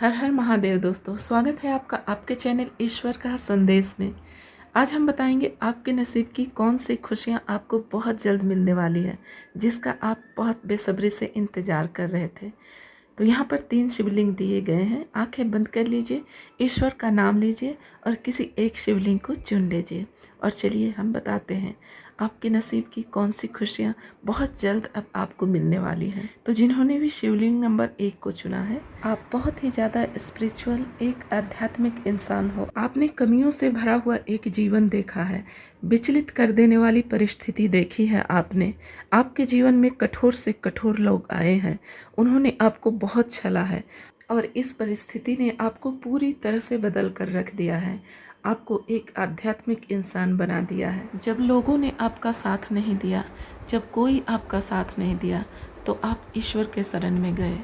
हर हर महादेव दोस्तों, स्वागत है आपका आपके चैनल ईश्वर का संदेश में। आज हम बताएंगे आपके नसीब की कौन सी खुशियां आपको बहुत जल्द मिलने वाली है, जिसका आप बहुत बेसब्री से इंतज़ार कर रहे थे। तो यहाँ पर 3 शिवलिंग दिए गए हैं। आंखें बंद कर लीजिए, ईश्वर का नाम लीजिए और किसी एक शिवलिंग को चुन लीजिए। और चलिए हम बताते हैं आपके नसीब की कौन सी खुशियाँ बहुत जल्द अब आपको मिलने वाली हैं। तो जिन्होंने भी शिवलिंग नंबर 1 को चुना है, आप बहुत ही ज़्यादा स्पिरिचुअल, एक आध्यात्मिक इंसान हो। आपने कमियों से भरा हुआ एक जीवन देखा है, विचलित कर देने वाली परिस्थिति देखी है आपने। आपके जीवन में कठोर से कठोर लोग आए हैं, उन्होंने आपको बहुत छला है और इस परिस्थिति ने आपको पूरी तरह से बदल कर रख दिया है। आपको एक आध्यात्मिक इंसान बना दिया है। जब लोगों ने आपका साथ नहीं दिया, जब कोई आपका साथ नहीं दिया, तो आप ईश्वर के शरण में गए,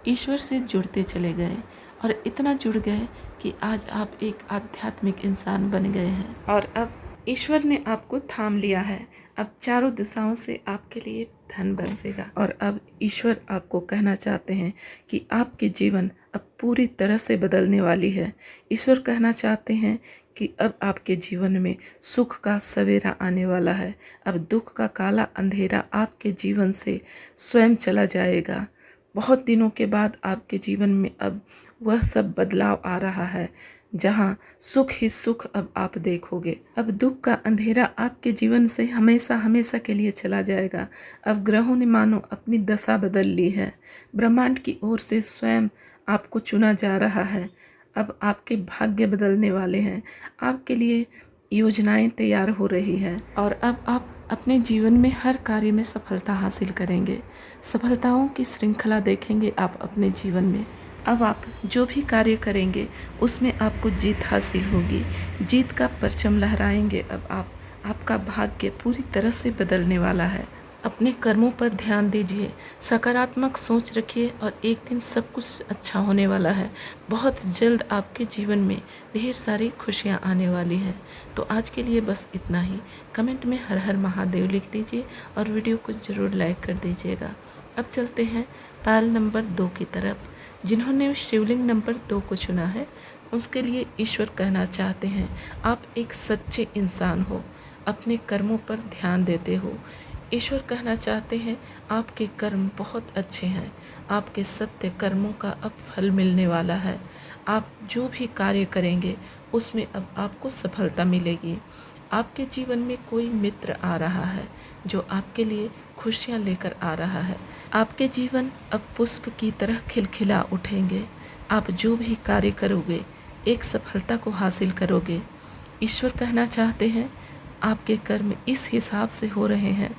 ईश्वर से जुड़ते चले गए और इतना जुड़ गए कि आज आप एक आध्यात्मिक इंसान बन गए हैं। और अब ईश्वर ने आपको थाम लिया है। अब चारों दिशाओं से आपके लिए धन बरसेगा। और अब ईश्वर आपको कहना चाहते हैं कि आपकी जीवन अब पूरी तरह से बदलने वाली है। ईश्वर कहना चाहते हैं कि अब आपके जीवन में सुख का सवेरा आने वाला है। अब दुख का काला अंधेरा आपके जीवन से स्वयं चला जाएगा। बहुत दिनों के बाद आपके जीवन में अब वह सब बदलाव आ रहा है, जहाँ सुख ही सुख अब आप देखोगे। अब दुख का अंधेरा आपके जीवन से हमेशा हमेशा के लिए चला जाएगा। अब ग्रहों ने मानो अपनी दशा बदल ली है। ब्रह्मांड की ओर से स्वयं आपको चुना जा रहा है। अब आपके भाग्य बदलने वाले हैं, आपके लिए योजनाएं तैयार हो रही हैं और अब आप अपने जीवन में हर कार्य में सफलता हासिल करेंगे। सफलताओं की श्रृंखला देखेंगे आप अपने जीवन में। अब आप जो भी कार्य करेंगे उसमें आपको जीत हासिल होगी, जीत का परचम लहराएंगे। अब आपका भाग्य पूरी तरह से बदलने वाला है। अपने कर्मों पर ध्यान दीजिए, सकारात्मक सोच रखिए और एक दिन सब कुछ अच्छा होने वाला है। बहुत जल्द आपके जीवन में ढेर सारी खुशियां आने वाली हैं। तो आज के लिए बस इतना ही। कमेंट में हर हर महादेव लिख दीजिए और वीडियो को ज़रूर लाइक कर दीजिएगा। अब चलते हैं पायल नंबर 2 की तरफ। जिन्होंने शिवलिंग नंबर 2 को चुना है, उसके लिए ईश्वर कहना चाहते हैं आप एक सच्चे इंसान हो, अपने कर्मों पर ध्यान देते हो। ईश्वर कहना चाहते हैं आपके कर्म बहुत अच्छे हैं, आपके सत्य कर्मों का अब फल मिलने वाला है। आप जो भी कार्य करेंगे उसमें अब आपको सफलता मिलेगी। आपके जीवन में कोई मित्र आ रहा है जो आपके लिए खुशियाँ लेकर आ रहा है। आपके जीवन अब पुष्प की तरह खिलखिला उठेंगे। आप जो भी कार्य करोगे एक सफलता को हासिल करोगे। ईश्वर कहना चाहते हैं आपके कर्म इस हिसाब से हो रहे हैं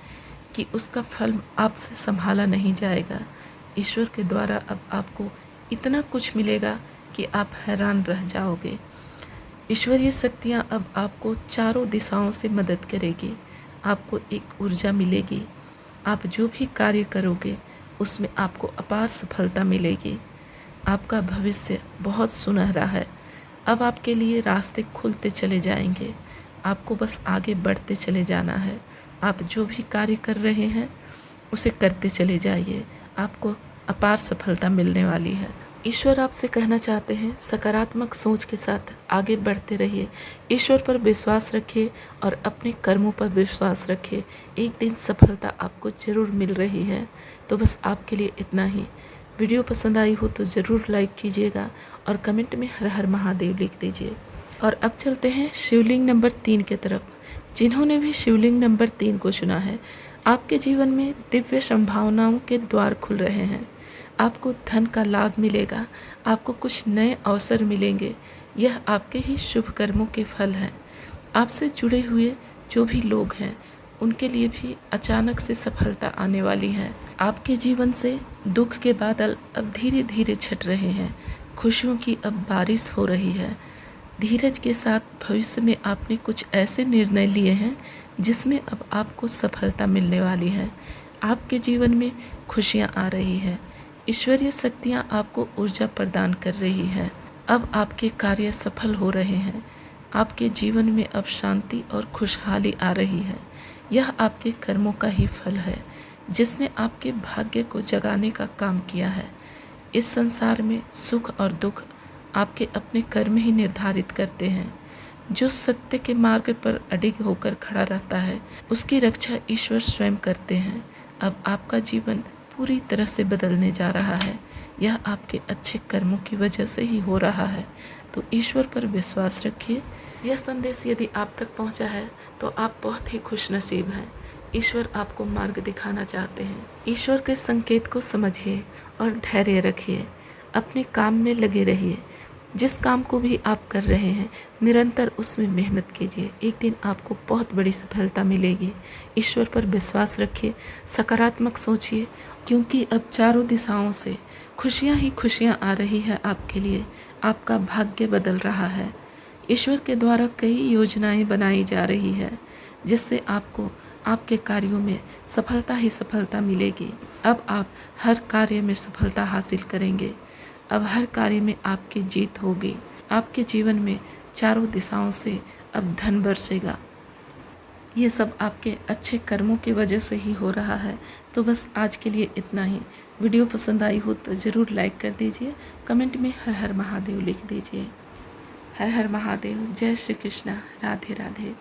कि उसका फल आपसे संभाला नहीं जाएगा। ईश्वर के द्वारा अब आपको इतना कुछ मिलेगा कि आप हैरान रह जाओगे। ईश्वरीय शक्तियाँ अब आपको चारों दिशाओं से मदद करेगी। आपको एक ऊर्जा मिलेगी। आप जो भी कार्य करोगे उसमें आपको अपार सफलता मिलेगी। आपका भविष्य बहुत सुनहरा है। अब आपके लिए रास्ते खुलते चले जाएंगे। आपको बस आगे बढ़ते चले जाना है। आप जो भी कार्य कर रहे हैं उसे करते चले जाइए, आपको अपार सफलता मिलने वाली है। ईश्वर आपसे कहना चाहते हैं सकारात्मक सोच के साथ आगे बढ़ते रहिए, ईश्वर पर विश्वास रखिए और अपने कर्मों पर विश्वास रखिए। एक दिन सफलता आपको ज़रूर मिल रही है। तो बस आपके लिए इतना ही। वीडियो पसंद आई हो तो ज़रूर लाइक कीजिएगा और कमेंट में हर हर महादेव लिख दीजिए। और अब चलते हैं शिवलिंग नंबर 3 की तरफ। जिन्होंने भी शिवलिंग नंबर 3 को चुना है, आपके जीवन में दिव्य संभावनाओं के द्वार खुल रहे हैं। आपको धन का लाभ मिलेगा, आपको कुछ नए अवसर मिलेंगे। यह आपके ही शुभ कर्मों के फल हैं। आपसे जुड़े हुए जो भी लोग हैं उनके लिए भी अचानक से सफलता आने वाली है। आपके जीवन से दुख के बादल अब धीरे धीरे छट रहे हैं, खुशियों की अब बारिश हो रही है। धीरज के साथ भविष्य में आपने कुछ ऐसे निर्णय लिए हैं जिसमें अब आपको सफलता मिलने वाली है। आपके जीवन में खुशियां आ रही हैं। ईश्वरीय शक्तियां आपको ऊर्जा प्रदान कर रही हैं। अब आपके कार्य सफल हो रहे हैं। आपके जीवन में अब शांति और खुशहाली आ रही है। यह आपके कर्मों का ही फल है जिसने आपके भाग्य को जगाने का काम किया है। इस संसार में सुख और दुख आपके अपने कर्म ही निर्धारित करते हैं। जो सत्य के मार्ग पर अडिग होकर खड़ा रहता है, उसकी रक्षा ईश्वर स्वयं करते हैं। अब आपका जीवन पूरी तरह से बदलने जा रहा है। यह आपके अच्छे कर्मों की वजह से ही हो रहा है। तो ईश्वर पर विश्वास रखिए। यह संदेश यदि आप तक पहुंचा है तो आप बहुत ही खुशनसीब हैं। ईश्वर आपको मार्ग दिखाना चाहते हैं। ईश्वर के संकेत को समझिए और धैर्य रखिए। अपने काम में लगे रहिए। जिस काम को भी आप कर रहे हैं, निरंतर उसमें मेहनत कीजिए। एक दिन आपको बहुत बड़ी सफलता मिलेगी। ईश्वर पर विश्वास रखिए, सकारात्मक सोचिए, क्योंकि अब चारों दिशाओं से खुशियाँ ही खुशियाँ आ रही है आपके लिए। आपका भाग्य बदल रहा है। ईश्वर के द्वारा कई योजनाएं बनाई जा रही है, जिससे आपको आपके कार्यों में सफलता ही सफलता मिलेगी। अब आप हर कार्य में सफलता हासिल करेंगे। अब हर कार्य में आपकी जीत होगी। आपके जीवन में चारों दिशाओं से अब धन बरसेगा। ये सब आपके अच्छे कर्मों की वजह से ही हो रहा है। तो बस आज के लिए इतना ही। वीडियो पसंद आई हो तो ज़रूर लाइक कर दीजिए। कमेंट में हर हर महादेव लिख दीजिए। हर हर महादेव। जय श्री कृष्णा। राधे राधे।